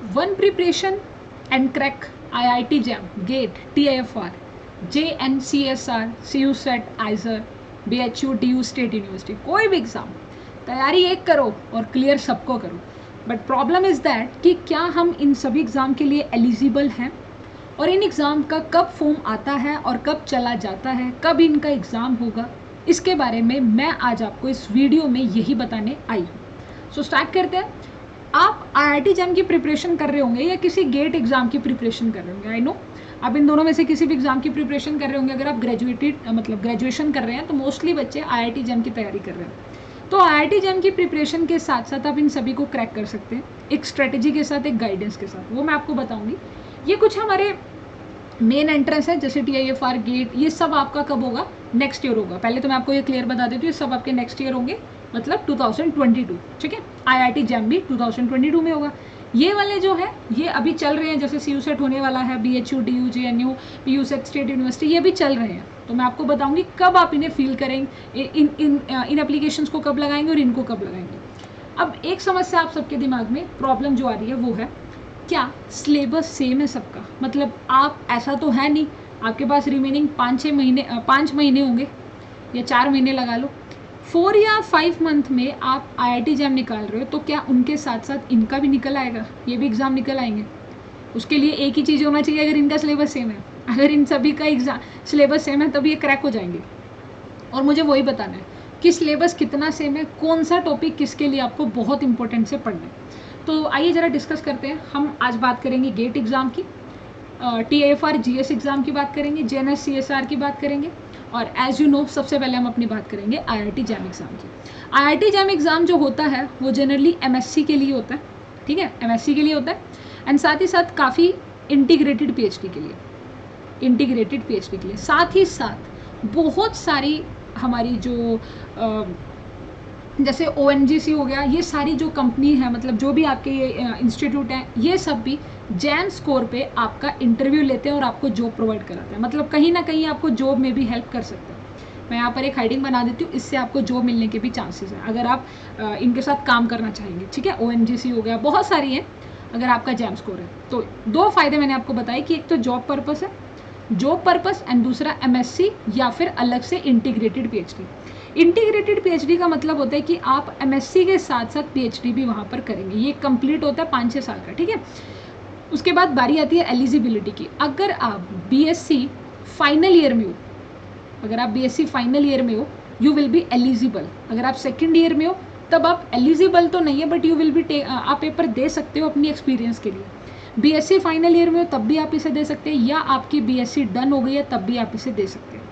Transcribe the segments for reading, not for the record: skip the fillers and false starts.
One preparation and crack IIT JAM, GATE, TIFR, JNCSR, CU SET, IISER, BHU, DU state university, कोई भी exam तैयारी एक करो और क्लियर सबको करो। बट प्रॉब्लम इज़ दैट कि क्या हम इन सभी एग्ज़ाम के लिए एलिजिबल हैं, और इन एग्ज़ाम का कब फॉर्म आता है और कब चला जाता है, कब इनका एग्ज़ाम होगा, इसके बारे में मैं आज आपको इस वीडियो में यही बताने आई हूँ। सो स्टार्ट करते हैं। आप IIT जैम की प्रिपरेशन कर रहे होंगे या किसी गेट एग्ज़ाम की प्रिपरेशन कर रहे होंगे। आई नो आप इन दोनों में से किसी भी एग्ज़ाम की प्रिपरेशन कर रहे होंगे। अगर आप ग्रेजुएशन कर रहे हैं तो मोस्टली बच्चे IIT जैम की तैयारी कर रहे हैं। तो IIT जैम की प्रिपरेशन के साथ साथ आप इन सभी को क्रैक कर सकते हैं, एक स्ट्रेटेजी के साथ, एक गाइडेंस के साथ। वो मैं आपको बताऊंगी। ये कुछ हमारे मेन एंट्रेंस है, जैसे TIFR, गेट, ये सब आपका कब होगा, नेक्स्ट ईयर होगा। पहले तो मैं आपको ये क्लियर बता देती हूँ, ये सब आपके नेक्स्ट ईयर होंगे, मतलब 2022, ठीक है। IIT जैम भी 2022 में होगा। ये वाले जो है ये अभी चल रहे हैं, जैसे CU सेट होने वाला है, BHU, DU, JNU, PU set state university, ये भी चल रहे हैं। तो मैं आपको बताऊंगी कब आप इन्हें फील करेंगे, इन एप्लीकेशंस को कब लगाएंगे और इनको कब लगाएंगे। अब एक समस्या आप सबके दिमाग में प्रॉब्लम जो आ रही है वो है, क्या सिलेबस सेम है सबका? मतलब आप, ऐसा तो है नहीं आपके पास रिमेनिंग 5 महीने होंगे या 4 महीने लगा लो, 4 या 5 मंथ में आप IIT जैम निकाल रहे हो, तो क्या उनके साथ साथ इनका भी निकल आएगा, ये भी एग्ज़ाम निकल आएंगे? उसके लिए एक ही चीज़ होना चाहिए, अगर इनका सिलेबस सेम है, अगर इन सभी का एग्ज़ाम सिलेबस सेम है तब ये क्रैक हो जाएंगे। और मुझे वही बताना है कि सिलेबस कितना सेम है, कौन सा टॉपिक किसके लिए आपको बहुत इंपॉर्टेंट से पढ़ना है। तो आइए ज़रा डिस्कस करते हैं। हम आज बात करेंगे गेट एग्ज़ाम की, TIFR GS एग्ज़ाम की बात करेंगे, JNS CSR की बात करेंगे, और एज यू नो सबसे पहले हम अपनी बात करेंगे IIT जैम एग्ज़ाम की। IIT जैम एग्ज़ाम जो होता है वो जनरली MSc के लिए होता है, ठीक है, MSc के लिए होता है, एंड साथ ही साथ काफ़ी इंटीग्रेटेड PhD के लिए, साथ ही साथ बहुत सारी हमारी जो जैसे ONGC हो गया, ये सारी जो कंपनी है, मतलब जो भी आपके ये इंस्टीट्यूट हैं, ये सब भी जैम स्कोर पे आपका इंटरव्यू लेते हैं और आपको जॉब प्रोवाइड कराते हैं। मतलब कहीं ना कहीं आपको जॉब में भी हेल्प कर सकते हैं। मैं यहाँ पर एक हेडिंग बना देती हूँ, इससे आपको जॉब मिलने के भी चांसेस हैं अगर आप इनके साथ काम करना चाहेंगे, ठीक है। ONGC हो गया, बहुत सारी है। अगर आपका जैम स्कोर है तो 2 फायदे मैंने आपको बताए कि एक तो जॉब पर्पस है, जॉब पर्पस, एंड दूसरा MSc या फिर अलग से इंटीग्रेटेड PhD। इंटीग्रेटेड PhD का मतलब होता है कि आप MSc के साथ साथ PhD भी वहाँ पर करेंगे। ये कंप्लीट होता है 5-6 साल का, ठीक है। उसके बाद बारी आती है एलिजिबिलिटी की। अगर आप BSc फाइनल ईयर में हो, यू विल बी एलिजिबल। अगर आप सेकेंड ईयर में हो तब आप एलिजिबल तो नहीं है, बट यू विल बी, आप पेपर दे सकते हो अपनी एक्सपीरियंस के लिए। BSc फाइनल ईयर में हो तब भी आप इसे दे सकते हैं, या आपकी BSc डन हो गई है तब भी आप इसे दे सकते हैं।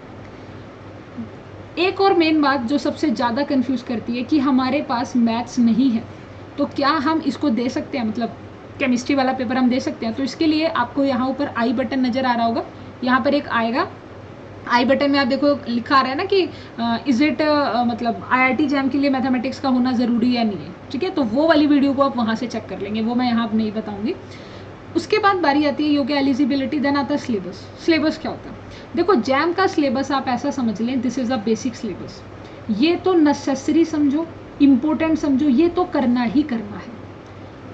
एक और मेन बात जो सबसे ज़्यादा कंफ्यूज करती है कि हमारे पास मैथ्स नहीं है, तो क्या हम इसको दे सकते हैं, मतलब केमिस्ट्री वाला पेपर हम दे सकते हैं? तो इसके लिए आपको यहाँ ऊपर आई बटन नज़र आ रहा होगा, यहाँ पर एक आएगा, आई बटन में आप देखो लिखा आ रहा है ना कि इज इट, मतलब IIT जैम के लिए मैथमेटिक्स का होना ज़रूरी है, नहीं है, ठीक है। तो वो वाली वीडियो को आप वहाँ से चेक कर लेंगे, वो मैं यहाँ नहीं बताऊँगी। उसके बाद बारी आती है योग्य एलिजिबिलिटी, देन आता है सिलेबस। सिलेबस क्या होता है? देखो, जैम का सिलेबस आप ऐसा समझ लें, this is a basic syllabus. ये तो नेसेसरी समझो, इम्पोर्टेंट समझो, ये तो करना ही करना है।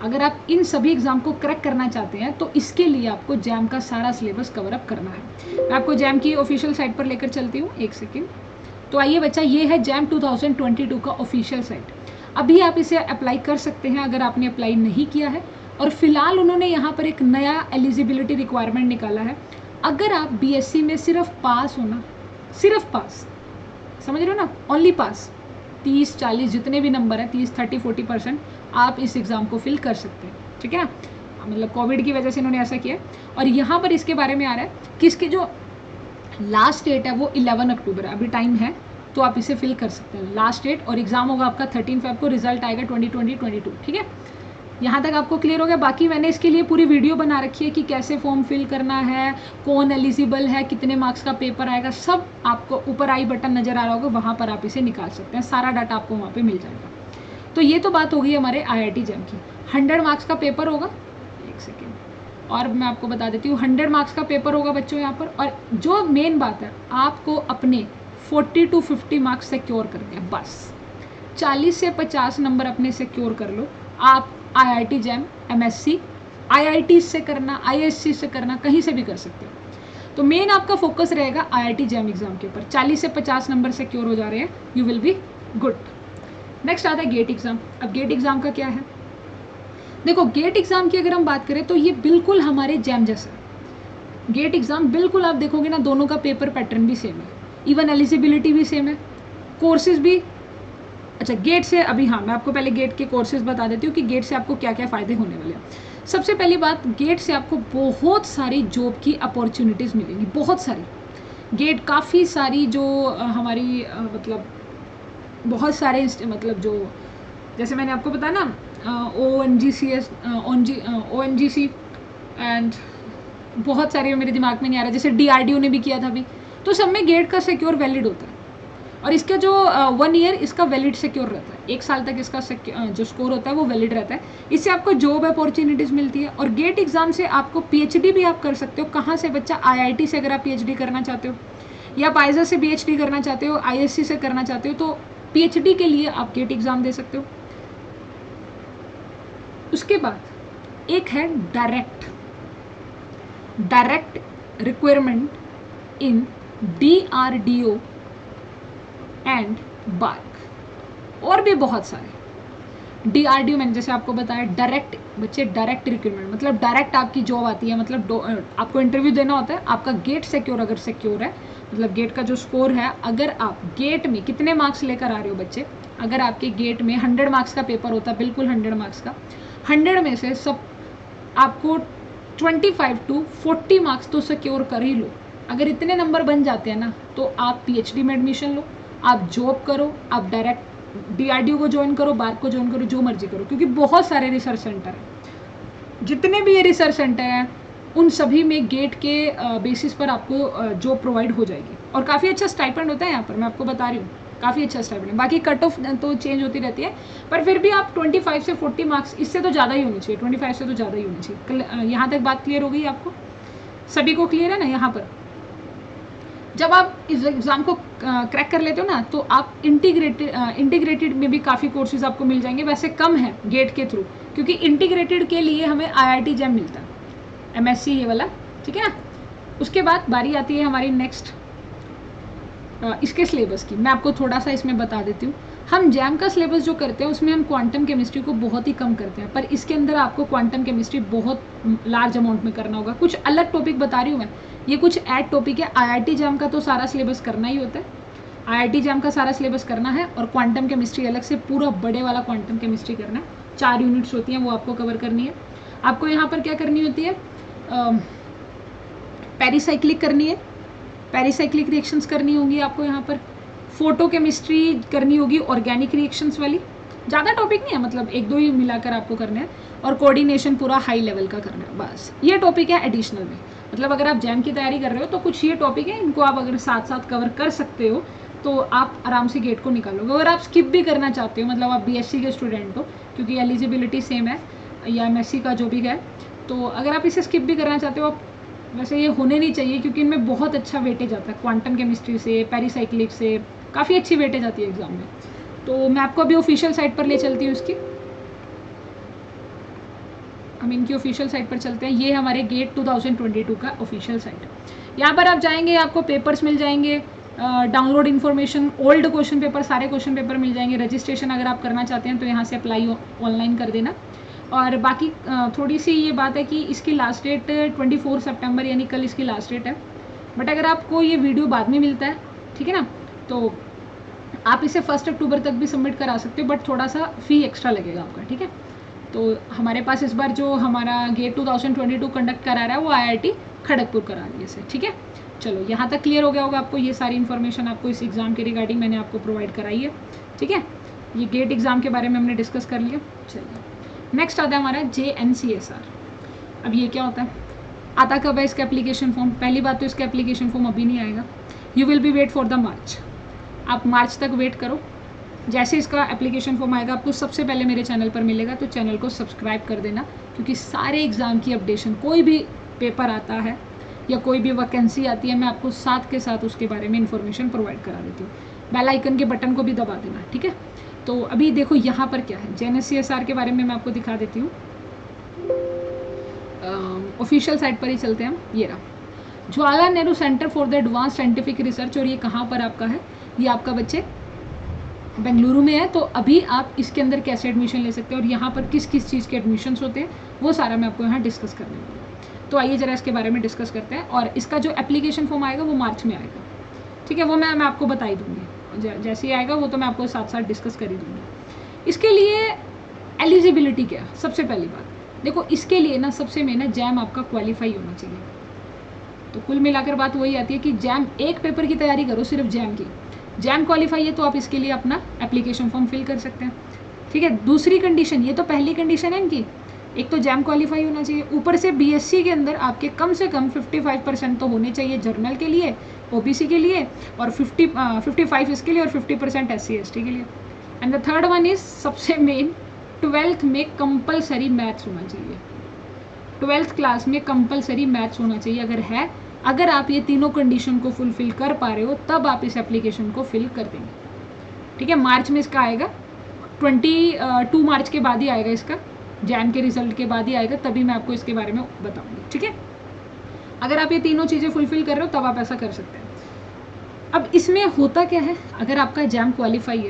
अगर आप इन सभी एग्जाम को क्रैक करना चाहते हैं तो इसके लिए आपको जैम का सारा सिलेबस कवर अप करना है। मैं आपको जैम की ऑफिशियल साइट पर लेकर चलती हूँ, एक सेकेंड। तो आइए बच्चा, ये है जैम 2022 का ऑफिशियल साइट। अभी आप इसे अप्लाई कर सकते हैं अगर आपने अप्लाई नहीं किया है। और फिलहाल उन्होंने यहाँ पर एक नया एलिजिबिलिटी रिक्वायरमेंट निकाला है। अगर आप BSc में सिर्फ पास हो ना, सिर्फ पास, समझ रहे हो ना, ओनली पास, 30-40 जितने भी नंबर है, 30-30-40%, आप इस एग्ज़ाम को फिल कर सकते हैं, ठीक है ना। मतलब कोविड की वजह से इन्होंने ऐसा किया। और यहाँ पर इसके बारे में आ रहा है कि इसकी जो लास्ट डेट है वो 11 अक्टूबर है, अभी टाइम है, तो आप इसे फिल कर सकते हैं, लास्ट डेट। और एग्ज़ाम होगा आपका 13 फेब को, रिजल्ट आएगा 2022, ठीक है। यहाँ तक आपको क्लियर हो गया? बाकी मैंने इसके लिए पूरी वीडियो बना रखी है कि कैसे फॉर्म फिल करना है, कौन एलिजिबल है, कितने मार्क्स का पेपर आएगा, सब आपको ऊपर आई बटन नज़र आ रहा होगा, वहाँ पर आप इसे निकाल सकते हैं, सारा डाटा आपको वहाँ पे मिल जाएगा। तो ये तो बात होगी हमारे IIT जैम की। 100 मार्क्स का पेपर होगा, एक सेकेंड और मैं आपको बता देती हूँ, 100 मार्क्स का पेपर होगा बच्चों यहाँ पर। और जो मेन बात है, आपको अपने 40 to 50 मार्क्स सिक्योर करने हैं, बस 40 से 50 नंबर अपने सिक्योर कर लो, आप IIT जैम MSc IIT से करना, ISC से करना, कहीं से भी कर सकते हो। तो मेन आपका फोकस रहेगा IIT जैम एग्जाम के ऊपर। 40 से 50 नंबर सिक्योर हो जा रहे हैं, you will be good. Next आता है गेट एग्जाम। अब गेट एग्जाम का क्या है, देखो गेट एग्जाम की अगर हम बात करें तो ये बिल्कुल हमारे जैम जैसा है। गेट एग्जाम बिल्कुल आप देखोगे ना, दोनों का पेपर पैटर्न भी सेम है, इवन एलिजिबिलिटी भी सेम है, कोर्सेज भी। अच्छा गेट से अभी, हाँ मैं आपको पहले गेट के कोर्सेज बता देती हूँ कि गेट से आपको क्या क्या फ़ायदे होने वाले हैं। सबसे पहली बात, गेट से आपको बहुत सारी जॉब की अपॉर्चुनिटीज़ मिलेंगी, बहुत सारी। गेट काफ़ी सारी जो हमारी मतलब बहुत सारे मतलब जो, जैसे मैंने आपको बताया ना ONGCS ONGC एंड बहुत सारे मेरे दिमाग में नहीं आ रहा, जैसे DRDO ने भी किया था अभी, तो सब में गेट का सिक्योर वैलिड होता है। और इसका जो 1 ईयर इसका वैलिड सिक्योर रहता है, 1 साल तक इसका जो स्कोर होता है वो वैलिड रहता है। इससे आपको जॉब अपॉर्चुनिटीज़ मिलती है। और गेट एग्जाम से आपको PhD भी आप कर सकते हो। कहाँ से बच्चा, IIT से अगर आप PhD करना चाहते हो, या पाइजर से PhD करना चाहते हो, ISC से करना चाहते हो, तो PhD के लिए आप गेट एग्जाम दे सकते हो। उसके बाद एक है direct requirement in DRDO and BARC, और भी बहुत सारे। DRDO मैंने जैसे आपको बताया, डायरेक्ट बच्चे, डायरेक्ट रिक्रूटमेंट मतलब डायरेक्ट आपकी जॉब आती है, मतलब आपको इंटरव्यू देना होता है। आपका गेट सिक्योर अगर सिक्योर है, मतलब गेट का जो स्कोर है, अगर आप गेट में कितने मार्क्स लेकर आ रहे हो बच्चे, अगर आपके गेट में 100 मार्क्स का पेपर होता है, बिल्कुल 100 मार्क्स का, 100 में से सब आपको 25 to 40 मार्क्स तो सिक्योर कर ही लो। अगर इतने नंबर बन जाते हैं ना, तो आप PhD में एडमिशन लो, आप जॉब करो, आप डायरेक्ट DRDO को ज्वाइन करो, बार्क को ज्वाइन करो, जो मर्जी करो, क्योंकि बहुत सारे रिसर्च सेंटर हैं। जितने भी ये रिसर्च सेंटर हैं उन सभी में गेट के बेसिस पर आपको जॉब प्रोवाइड हो जाएगी। और काफ़ी अच्छा स्टाइपेंड होता है यहाँ पर, मैं आपको बता रही हूँ, काफ़ी अच्छा स्टाइपेंड है। बाकी कट ऑफ तो चेंज होती रहती है, पर फिर भी आप 25 से 40 मार्क्स, इससे तो ज़्यादा ही होनी चाहिए, 25 से तो ज़्यादा ही होनी चाहिए। यहाँ तक बात क्लियर हो गई आपको, सभी को क्लियर है ना। यहाँ पर जब आप इस एग्ज़ाम को क्रैक कर लेते हो ना, तो आप इंटीग्रेटेड में भी काफ़ी कोर्सेज आपको मिल जाएंगे। वैसे कम है गेट के थ्रू, क्योंकि इंटीग्रेटेड के लिए हमें IIT जैम मिलता है, MSc ये वाला, ठीक है ना। उसके बाद बारी आती है हमारी नेक्स्ट इसके सिलेबस की। मैं आपको थोड़ा सा इसमें बता देती हूँ। हम जैम का सिलेबस जो करते हैं उसमें हम क्वांटम केमिस्ट्री को बहुत ही कम करते हैं, पर इसके अंदर आपको क्वांटम केमिस्ट्री बहुत लार्ज अमाउंट में करना होगा। कुछ अलग टॉपिक बता रही हूँ मैं, ये कुछ ऐड टॉपिक है। IIT जैम का तो सारा सिलेबस करना ही होता है, IIT जैम का सारा सिलेबस करना है, और क्वांटम केमिस्ट्री अलग से पूरा बड़े वाला क्वांटम केमिस्ट्री करना है। 4 यूनिट्स होती हैं, वो आपको कवर करनी है। आपको यहाँ पर क्या करनी होती है, पेरीसाइक्लिक करनी है, पेरीसाइक्लिक रिएक्शंस करनी होंगी आपको यहाँ पर, फोटो केमिस्ट्री करनी होगी, ऑर्गेनिक रिएक्शंस वाली। ज़्यादा टॉपिक नहीं है, मतलब 1-2 ही मिलाकर आपको करना है। और कोऑर्डिनेशन पूरा हाई लेवल का करना है, बस ये टॉपिक है एडिशनल में। मतलब अगर आप जैम की तैयारी कर रहे हो तो कुछ ये टॉपिक है, इनको आप अगर साथ साथ कवर कर सकते हो तो आप आराम से गेट को निकालोगे। अगर आप स्किप भी करना चाहते हो, मतलब आप BSc के स्टूडेंट हो, क्योंकि एलिजिबिलिटी सेम है, या MSc का जो भी है, तो अगर आप इसे स्किप भी करना चाहते हो, आप वैसे ये होने नहीं चाहिए, क्योंकि इनमें बहुत अच्छा वेटेज आता है। क्वांटम केमिस्ट्री से, पेरीसाइक्लिक से काफ़ी अच्छी वेटेज आती है एग्जाम में। तो मैं आपको अभी ऑफिशियल साइट पर ले चलती हूँ इसकी, हम इनकी ऑफिशियल साइट पर चलते हैं। ये हमारे गेट 2022 का ऑफिशियल साइट। यहाँ पर आप जाएंगे, आपको पेपर्स मिल जाएंगे, download information, old question paper, सारे क्वेश्चन पेपर मिल जाएंगे। रजिस्ट्रेशन अगर आप करना चाहते हैं तो यहाँ से अप्लाई ऑनलाइन कर देना। और बाकी थोड़ी सी ये बात है कि इसकी लास्ट डेट 24 सितंबर यानी कल इसकी लास्ट डेट है। बट अगर आपको ये वीडियो बाद में मिलता है, ठीक है ना, तो आप इसे 1 अक्टूबर तक भी सबमिट करा सकते हो, बट थोड़ा सा फ़ी एक्स्ट्रा लगेगा आपका, ठीक है। तो हमारे पास इस बार जो हमारा गेट 2022 कंडक्ट करा रहा है वो IIT खड़गपुर करा रही है इसे, ठीक है। चलो यहाँ तक क्लियर हो गया होगा आपको, ये सारी इन्फॉर्मेशन आपको इस एग्ज़ाम के रिगार्डिंग मैंने आपको प्रोवाइड कराई है, ठीक है। ये गेट एग्ज़ाम के बारे में हमने डिस्कस कर लिया। चलिए नेक्स्ट आता है हमारा JNCSR। अब ये क्या होता है, आता कब है इसका एप्लीकेशन फॉर्म? पहली बात तो इसका एप्लीकेशन फॉर्म अभी नहीं आएगा, you will be wait for the March. आप मार्च तक वेट करो, जैसे इसका एप्लीकेशन फॉर्म आएगा आपको सबसे पहले मेरे चैनल पर मिलेगा, तो चैनल को सब्सक्राइब कर देना, क्योंकि सारे एग्ज़ाम की अपडेशन, कोई भी पेपर आता है या कोई भी वैकेंसी आती है, मैं आपको साथ के साथ उसके बारे में इन्फॉर्मेशन प्रोवाइड करा देती हूँ। बेल आइकन के बटन को भी दबा देना, ठीक है। तो अभी देखो यहाँ पर क्या है, JNCSR के बारे में मैं आपको दिखा देती हूँ। ऑफिशियल साइट पर ही चलते हैं हम। ये रहा Jawaharlal Nehru centre for the advance scientific research, और ये कहाँ पर आपका है, ये आपका बच्चे बेंगलुरु में है। तो अभी आप इसके अंदर कैसे एडमिशन ले सकते हैं और यहाँ पर किस किस चीज़ के एडमिशन्स होते हैं वो सारा मैं आपको यहाँ डिस्कस करने वाली हूँ। तो आइए ज़रा इसके बारे में डिस्कस करते हैं। और इसका जो एप्लीकेशन फॉर्म आएगा वो मार्च में आएगा, ठीक है, वो मैं आपको बता ही दूँगी, जैसे ही आएगा वो तो मैं आपको साथ साथ डिस्कस कर ही दूँगी। इसके लिए एलिजिबिलिटी क्या है, सबसे पहली बात देखो, इसके लिए ना सबसे मेन है जैम आपका क्वालिफाई होना चाहिए। तो कुल मिलाकर बात वही आती है कि जैम एक पेपर की तैयारी करो, सिर्फ जैम की, जैम क्वालिफाई है तो आप इसके लिए अपना एप्लीकेशन फॉर्म फिल कर सकते हैं, ठीक है। दूसरी कंडीशन, ये तो पहली कंडीशन है इनकी, एक तो जैम क्वालिफाई होना चाहिए, ऊपर से बीएससी के अंदर आपके कम से कम 55% तो होने चाहिए जर्नल के लिए, ओबीसी के लिए, और 55 इसके लिए, और 50% SC ST के लिए। And the third one is सबसे मेन, 12th में कंपलसरी मैथ्स होना चाहिए, 12th क्लास में कंपलसरी मैथ्स होना चाहिए। अगर आप ये तीनों कंडीशन को फुलफिल कर पा रहे हो तब आप इस एप्लीकेशन को फिल कर देंगे, ठीक है। मार्च में इसका आएगा, 22 मार्च के बाद ही आएगा, इसका जैम के रिजल्ट के बाद ही आएगा, तभी मैं आपको इसके बारे में बताऊंगी, ठीक है। अगर आप ये तीनों चीज़ें फुलफिल कर रहे हो तब आप ऐसा कर सकते हैं। अब इसमें होता क्या है, अगर आपका जैम क्वालिफाई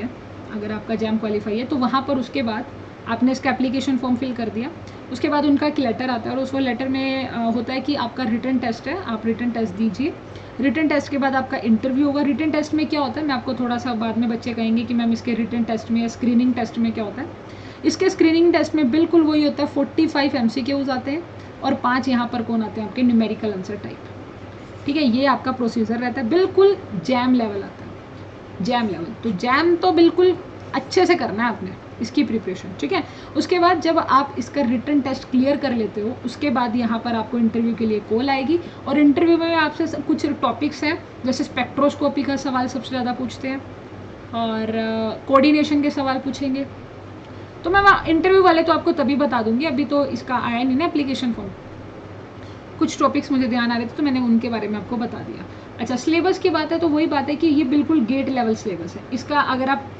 है तो वहाँ पर उसके बाद आपने इसका एप्लीकेशन फॉर्म फिल कर दिया, उसके बाद उनका एक लेटर आता है, और उस वो लेटर में होता है कि आपका रिटन टेस्ट है, आप रिटन टेस्ट दीजिए। रिटन टेस्ट के बाद आपका इंटरव्यू होगा। रिटन टेस्ट में क्या होता है, मैं आपको थोड़ा सा बाद में बच्चे कहेंगे कि मैम इसके रिटन टेस्ट में या स्क्रीनिंग टेस्ट में क्या होता है। इसके स्क्रीनिंग टेस्ट में बिल्कुल वही होता है, 45 MCQs आते हैं और 5 यहाँ पर कौन आते हैं, आपके न्यूमेरिकल आंसर टाइप, ठीक है। ये आपका प्रोसीजर रहता है, बिल्कुल जैम लेवल आता है, जैम लेवल। तो जैम तो बिल्कुल अच्छे से करना है आपने इसकी प्रिपरेशन, ठीक है। उसके बाद जब आप इसका रिटन टेस्ट क्लियर कर लेते हो, उसके बाद यहाँ पर आपको इंटरव्यू के लिए कॉल आएगी, और इंटरव्यू में आपसे कुछ टॉपिक्स हैं, जैसे स्पेक्ट्रोस्कोपी का सवाल सबसे ज़्यादा पूछते हैं, और कोऑर्डिनेशन के सवाल पूछेंगे। तो मैं इंटरव्यू वाले तो आपको तभी बता दूंगी, अभी तो इसका आया नहीं ना एप्लीकेशन फॉर्म, कुछ टॉपिक्स मुझे ध्यान आ रहे थे तो मैंने उनके बारे में आपको बता दिया। अच्छा, सिलेबस की बात है तो वही बात है कि ये बिल्कुल गेट लेवल सिलेबस है इसका। अगर आप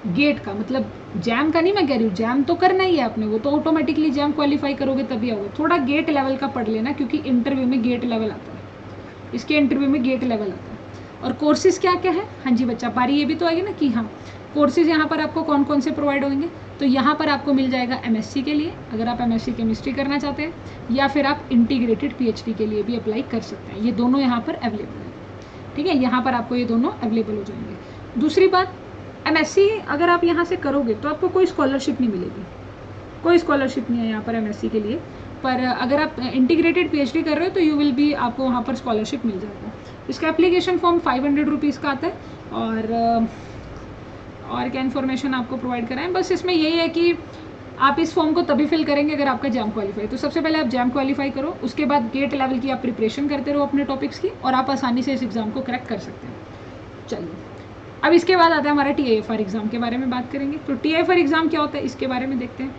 गेट का मतलब जैम का नहीं मैं कह रही हूँ, जैम तो करना ही है आपने, वो तो ऑटोमेटिकली जैम क्वालिफाई करोगे तभी आओगे, थोड़ा गेट लेवल का पढ़ लेना, क्योंकि इंटरव्यू में गेट लेवल आता है, इसके इंटरव्यू में गेट लेवल आता है। और कोर्सेज क्या क्या है, हाँ जी बच्चा, पारी ये भी तो आएगी ना कि हाँ कोर्सेज यहाँ पर आपको कौन कौन से प्रोवाइड होंगे। तो यहाँ पर आपको मिल जाएगा MSc के लिए, अगर आप MSc केमिस्ट्री करना चाहते हैं, या फिर आप इंटीग्रेटेड PhD के लिए भी अप्लाई कर सकते हैं, ये दोनों यहाँ पर अवेलेबल है, ठीक है। यहाँ पर आपको ये दोनों अवेलेबल हो जाएंगे। दूसरी बात, MSc अगर आप यहाँ से करोगे तो आपको कोई स्कॉलरशिप नहीं मिलेगी, कोई स्कॉलरशिप नहीं है यहाँ पर MSc के लिए, पर अगर आप इंटीग्रेटेड PhD कर रहे हो तो यू विल बी, आपको वहाँ पर स्कॉलरशिप मिल जाएगा। इसका एप्लीकेशन फॉर्म 500 रुपीज़ का आता है, और क्या इन्फॉर्मेशन आपको प्रोवाइड कराएं, बस इसमें यही है कि आप इस फॉर्म को तभी फिल करेंगे अगर आपका जैम क्वालिफाई। तो सबसे पहले आप जैम क्वालिफाई करो, उसके बाद गेट लेवल की आप प्रिपरेशन करते रहो अपने टॉपिक्स की, और आप आसानी से इस एग्ज़ाम को क्रैक कर सकते हैं। चलिए, अब इसके बाद आता है हमारा TIFR एग्ज़ाम के बारे में बात करेंगे। तो TIFR एग्ज़ाम क्या होता है इसके बारे में देखते हैं।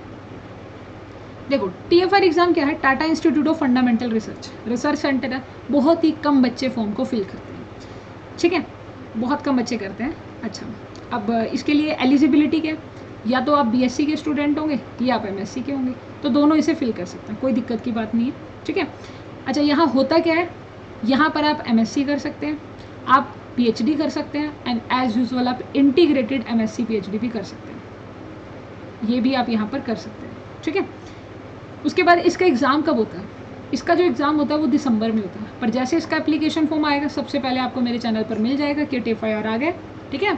देखो, TIFR एग्ज़ाम क्या है, Tata institute of fundamental research centre है। बहुत ही कम बच्चे फॉर्म को फिल करते हैं, ठीक है, बहुत कम बच्चे करते हैं। अच्छा, अब इसके लिए एलिजिबिलिटी क्या है, या तो आप BSc के स्टूडेंट होंगे या आप MSc के होंगे, तो दोनों इसे फिल कर सकते हैं, कोई दिक्कत की बात नहीं है, ठीक है। अच्छा, यहाँ होता क्या है, यहाँ पर आप MSc कर सकते हैं, आप PhD कर सकते हैं, एंड एज यूजुअल आप इंटीग्रेटेड MSc PhD भी कर सकते हैं, ये भी आप यहाँ पर कर सकते हैं, ठीक है। उसके बाद इसका एग्ज़ाम कब होता है, इसका जो एग्ज़ाम होता है वो दिसंबर में होता है, पर जैसे इसका एप्लीकेशन फॉर्म आएगा सबसे पहले आपको मेरे चैनल पर मिल जाएगा कि TIFR आ गया, ठीक है।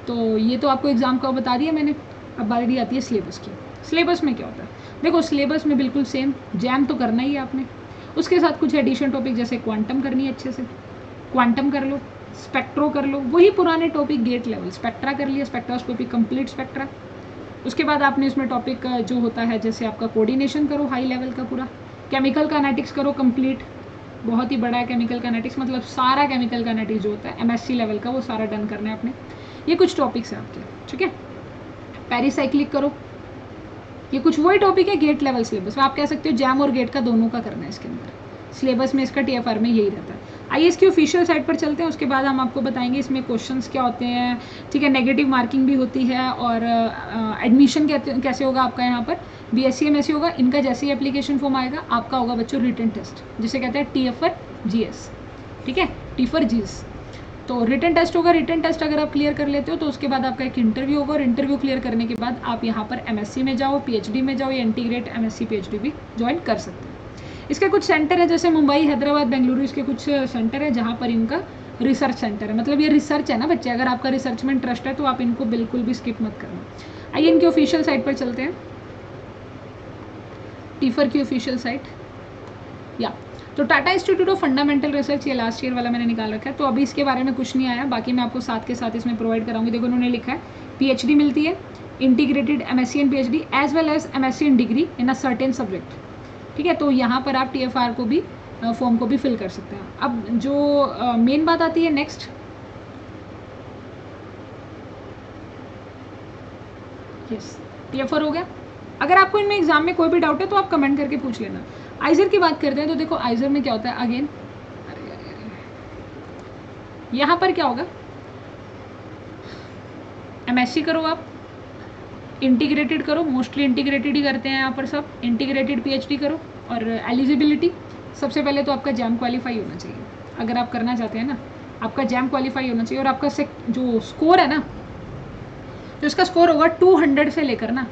तो ये तो आपको एग्ज़ाम का बता दिया मैंने। अब बारी आती है सिलेबस की। सिलेबस में क्या होता है, देखो सिलेबस में बिल्कुल सेम, जैम तो करना ही है आपने, उसके साथ कुछ एडिशन टॉपिक जैसे क्वांटम करनी है, अच्छे से क्वांटम कर लो, स्पेक्ट्रो कर लो, वही पुराने टॉपिक गेट लेवल, स्पेक्ट्रा कर लिया, स्पेक्ट्रोस्कोपी कंप्लीट स्पेक्ट्रा। उसके बाद आपने इसमें टॉपिक जो होता है जैसे आपका कोऑर्डिनेशन करो हाई लेवल का पूरा, केमिकल काइनेटिक्स करो कंप्लीट, बहुत ही बड़ा है केमिकल काइनेटिक्स, मतलब सारा केमिकल काइनेटिक्स जो होता है MSc लेवल का वो सारा डन करना है आपने। ये कुछ टॉपिक्स हैं आपके, ठीक है। पेरिसाइक्लिक करो, ये कुछ वही टॉपिक है गेट लेवल सिलेबस में, आप कह सकते हो जैम और गेट का दोनों का करना है इसके अंदर, सिलेबस में इसका TIFR में यही रहता है। IAS की ऑफिशियल साइट पर चलते हैं, उसके बाद हम आपको बताएंगे इसमें क्वेश्चंस क्या होते हैं, ठीक है, नेगेटिव मार्किंग भी होती है, और एडमिशन कैसे होगा आपका यहाँ पर BSc MSc होगा। इनका जैसे ही एप्लीकेशन फॉर्म आएगा आपका होगा बच्चों रिटन टेस्ट, जिसे कहते हैं T for GS, ठीक है, T for GS। तो रिटन टेस्ट होगा, रिटन टेस्ट अगर आप क्लियर कर लेते हो तो उसके बाद आपका एक इंटरव्यू होगा, और इंटरव्यू क्लियर करने के बाद आप यहाँ पर MSc में जाओ, PhD में जाओ, या इंटीग्रेट MSc PhD भी ज्वाइन कर सकते हैं। इसके कुछ सेंटर है, जैसे मुंबई, हैदराबाद, बेंगलुरु, इसके कुछ सेंटर है जहाँ पर इनका रिसर्च सेंटर है। मतलब ये रिसर्च है ना बच्चे, अगर आपका रिसर्च में इंटरेस्ट है तो आप इनको बिल्कुल भी स्किप मत करना। आइए इनकी ऑफिशियल साइट पर चलते हैं, टीफर की ऑफिशियल साइट। या तो Tata institute of fundamental research, ये लास्ट ईयर वाला मैंने निकाल रखा है, तो अभी इसके बारे में कुछ नहीं आया, बाकी मैं आपको साथ के साथ इसमें प्रोवाइड कराऊंगी। देखो उन्होंने लिखा है PhD मिलती है, integrated MSc and PhD as well as MSc in degree in a certain subject, ठीक है। तो यहाँ पर आप TFR को भी फॉर्म को भी फिल कर सकते हैं। अब जो मेन बात आती है नेक्स्ट, यस TFR हो गया। अगर आपको इनमें एग्जाम में कोई भी डाउट है तो आप कमेंट करके पूछ लेना। आइजर की बात करते हैं, तो देखो आइजर में क्या होता है अगेन, यहाँ पर क्या होगा, MSc करो आप, इंटीग्रेटेड करो, मोस्टली इंटीग्रेटेड ही करते हैं यहाँ पर सब, इंटीग्रेटेड PhD करो, और एलिजिबिलिटी सबसे पहले तो आपका जैम क्वालिफाई होना चाहिए। अगर आप करना चाहते हैं ना, आपका जैम क्वालिफाई होना चाहिए, और आपका जो स्कोर है ना, तो इसका स्कोर होगा 200 से लेकर ना,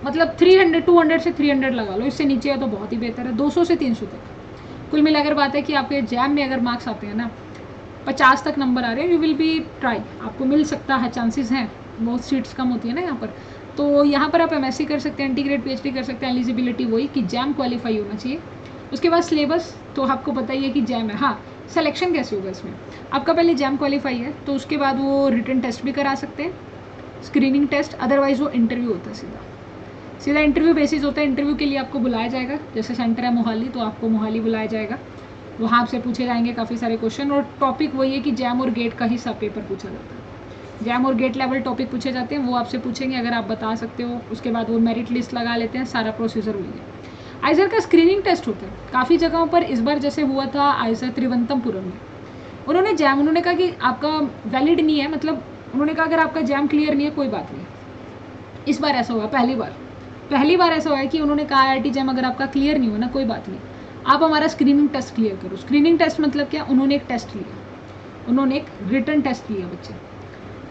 मतलब 300, 200 से 300 लगा लो, इससे नीचे है तो बहुत ही बेहतर है, 200 से 300 तक। कुल मिलाकर बात है कि आपके जैम में अगर मार्क्स आते हैं ना 50 तक नंबर आ रहे हैं, यू विल बी ट्राई, आपको मिल सकता है, चांसेस हैं, बहुत सीट्स कम होती है ना यहाँ पर। तो यहाँ पर आप MSc कर सकते हैं, इंटीग्रेट PhD कर सकते हैं। एलिजिबिलिटी वही कि जैम क्वालिफाई होना चाहिए। उसके बाद सिलेबस तो आपको पता ही है कि जैम है। हाँ, सिलेक्शन कैसे होगा इसमें, आपका पहले जैम क्वालिफाई है तो उसके बाद वो रिटन टेस्ट भी करा सकते हैं, स्क्रीनिंग टेस्ट, अदरवाइज वो इंटरव्यू होता है, सीधा इंटरव्यू बेसिस होता है। इंटरव्यू के लिए आपको बुलाया जाएगा, जैसे सेंटर है मोहाली तो आपको मोहाली बुलाया जाएगा, वहाँ आपसे पूछे जाएंगे काफ़ी सारे क्वेश्चन, और टॉपिक वही है कि जैम और गेट का ही सब पेपर पूछा जाता है। जैम और गेट लेवल टॉपिक पूछे जाते हैं, वो आपसे पूछेंगे, अगर आप बता सकते हो उसके बाद वो मेरिट लिस्ट लगा लेते हैं, सारा प्रोसीजर वही है। आइजर का स्क्रीनिंग टेस्ट होता है काफ़ी जगहों पर, इस बार जैसे हुआ था आइजर त्रिवंतमपुरम में, उन्होंने जैम, उन्होंने कहा कि आपका वैलिड नहीं है, मतलब उन्होंने कहा अगर आपका जैम क्लियर नहीं है कोई बात नहीं। इस बार ऐसा हुआ, पहली बार ऐसा हुआ है कि उन्होंने कहा IIT जैम अगर आपका क्लियर नहीं हो ना कोई बात नहीं, आप हमारा स्क्रीनिंग टेस्ट क्लियर करो। स्क्रीनिंग टेस्ट मतलब क्या, उन्होंने एक टेस्ट लिया, उन्होंने एक रिटन टेस्ट लिया बच्चे,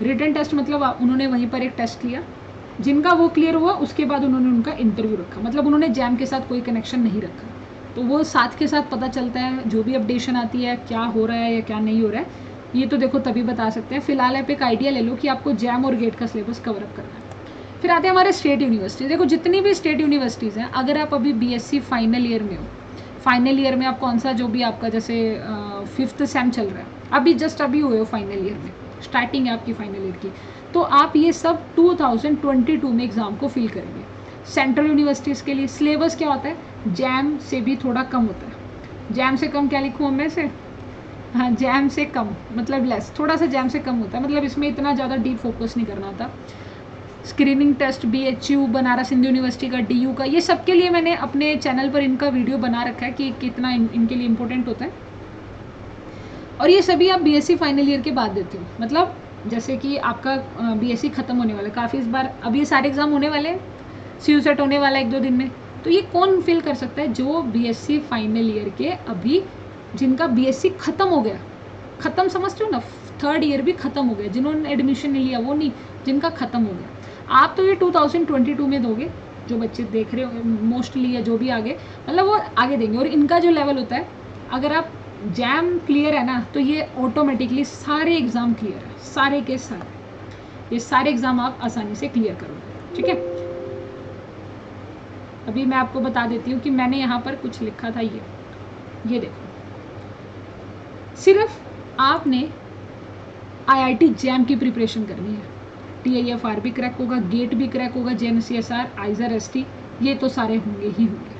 रिटन टेस्ट मतलब उन्होंने वहीं पर एक टेस्ट लिया, जिनका वो क्लियर हुआ उसके बाद उन्होंने उनका इंटरव्यू रखा, मतलब उन्होंने जैम के साथ कोई कनेक्शन नहीं रखा। तो वो साथ के साथ पता चलता है, जो भी अपडेशन आती है क्या हो रहा है या क्या नहीं हो रहा है, ये तो देखो तभी बता सकते हैं। फिलहाल आप एक आइडिया ले लो कि आपको जैम और गेट का सिलेबस कवर अप करना है। फिर आते हैं हमारे स्टेट यूनिवर्सिटी। देखो जितनी भी स्टेट यूनिवर्सिटीज़ हैं, अगर आप अभी BSc फाइनल ईयर में हो, फाइनल ईयर में आप कौन सा जो भी आपका जैसे 5th सेम चल रहा है, अभी जस्ट अभी हुए हो फाइनल ईयर में, स्टार्टिंग है आपकी फाइनल ईयर की, तो आप ये सब 2022 में एग्ज़ाम को फिल करेंगे। सेंट्रल यूनिवर्सिटीज़ के लिए सिलेबस क्या होता है, जैम से भी थोड़ा कम होता है। जैम से कम क्या लिखूँ मैं से, हाँ जैम से कम मतलब लेस, थोड़ा सा जैम से कम होता है, मतलब इसमें इतना ज़्यादा डीप फोकस नहीं करना था। Screening test BHU, Banaras Hindu University का, DU का, ये सब के लिए मैंने अपने चैनल पर इनका वीडियो बना रखा है कि कितना इनके लिए इम्पोर्टेंट होता है। और ये सभी आप BSc फाइनल ईयर के बाद देते हो, मतलब जैसे कि आपका BSc ख़त्म होने वाला है काफ़ी, इस बार अभी ये सारे एग्ज़ाम होने वाले हैं, CU सेट होने वाला है 1-2 दिन में, तो ये कौन फिल कर सकता है, जो BSc फाइनल ईयर के अभी, जिनका BSc ख़त्म हो गया, ख़त्म समझते हो ना, 3rd ईयर भी ख़त्म हो गया, जिन्होंने एडमिशन नहीं लिया वो नहीं, जिनका ख़त्म हो गया। आप तो ये 2022 में दोगे, जो बच्चे देख रहे हो मोस्टली, या जो भी आगे, मतलब वो आगे देंगे। और इनका जो लेवल होता है, अगर आप जैम क्लियर है ना तो ये ऑटोमेटिकली सारे एग्ज़ाम क्लियर है, सारे के सारे, ये सारे एग्ज़ाम आप आसानी से क्लियर करोगे, ठीक है। अभी मैं आपको बता देती हूँ कि मैंने यहाँ पर कुछ लिखा था, ये देखो, सिर्फ आपने IIT जैम की प्रिपरेशन करनी है, TIFR भी क्रैक होगा, गेट भी क्रैक होगा, JNCSR, आइजर, ST, ये तो सारे होंगे ही होंगे।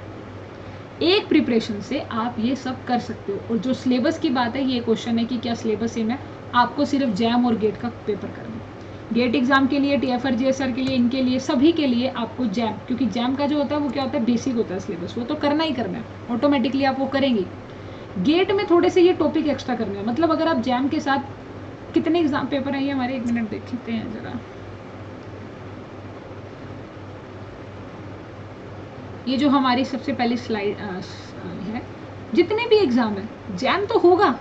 एक प्रिपरेशन से आप ये सब कर सकते हो। और जो सिलेबस की बात है, ये क्वेश्चन है कि क्या सिलेबस सेम है, आपको सिर्फ जैम और गेट का पेपर करना है। गेट एग्जाम के लिए, TFR GSR के लिए, इनके लिए, सभी के लिए आपको जैम, क्योंकि जैम का जो होता है वो क्या होता है, बेसिक होता है सिलेबस, वो तो करना ही करना है, ऑटोमेटिकली आप वो करेंगे। गेट में थोड़े से ये टॉपिक एक्स्ट्रा करने हैं, मतलब अगर आप जैम के साथ कितने एग्जाम पेपर हैं ये हमारे, 1 मिनट देखते हैं ज़रा। ये जो हमारी सबसे पहली स्लाइड है, जितने भी एग्ज़ाम है जैम तो होगा,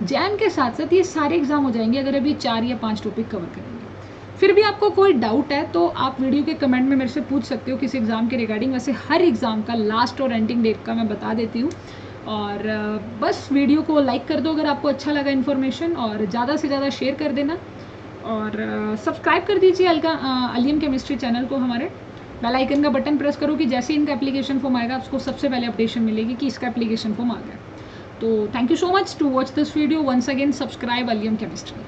जैम के साथ साथ ये सारे एग्ज़ाम हो जाएंगे अगर अभी 4 या 5 टॉपिक कवर करेंगे। फिर भी आपको कोई डाउट है तो आप वीडियो के कमेंट में मेरे से पूछ सकते हो किसी एग्ज़ाम के रिगार्डिंग। वैसे हर एग्ज़ाम का लास्ट और एंडिंग डेट का मैं बता देती हूँ। और बस वीडियो को लाइक कर दो अगर आपको अच्छा लगा इन्फॉर्मेशन, और ज़्यादा से ज़्यादा शेयर कर देना, और सब्सक्राइब कर दीजिए अलियम केमिस्ट्री चैनल को हमारे। बेल आइकन का बटन प्रेस करो कि जैसे इनका एप्लीकेशन फॉर्म आएगा उसको सबसे पहले अपडेशन मिलेगी कि इसका एप्लीकेशन फॉर्म आ गया। तो thank you so much to watch this video. Once again subscribe अलियम केमिस्ट्री।